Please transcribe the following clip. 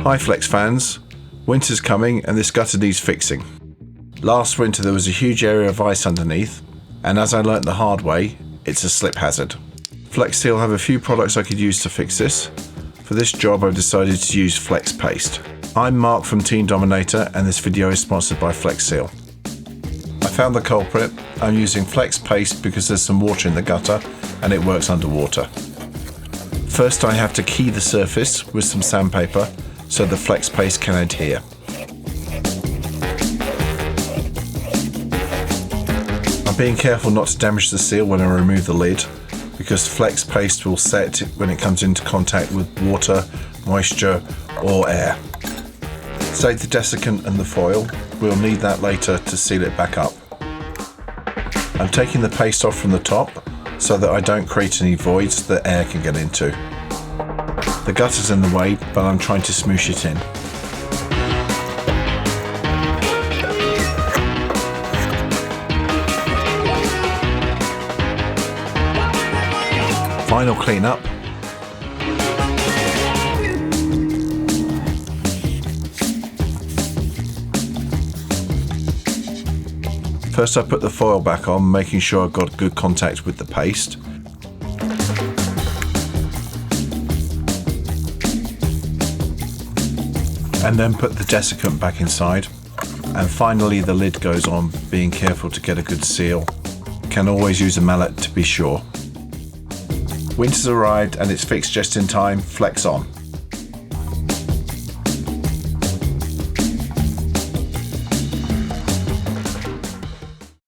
Hi Flex fans, winter's coming and this gutter needs fixing. Last winter there was a huge area of ice underneath, and as I learnt the hard way, it's a slip hazard. Flex Seal have a few products I could use to fix this. For this job I've decided to use Flex Paste. I'm Mark from Team Dominator and this video is sponsored by Flex Seal. I found the culprit. I'm using Flex Paste because there's some water in the gutter and it works underwater. First I have to key the surface with some sandpaper so the Flex Paste can adhere. I'm being careful not to damage the seal when I remove the lid, because Flex Paste will set when it comes into contact with water, moisture or air. Save the desiccant and the foil, we'll need that later to seal it back up. I'm taking the paste off from the top so that I don't create any voids that air can get into. The gutter's in the way, but I'm trying to smoosh it in. Final cleanup. First I put the foil back on, making sure I've got good contact with the paste. And then put the desiccant back inside. And finally the lid goes on, being careful to get a good seal. Can always use a mallet to be sure. Winter's arrived and it's fixed just in time. Flex on.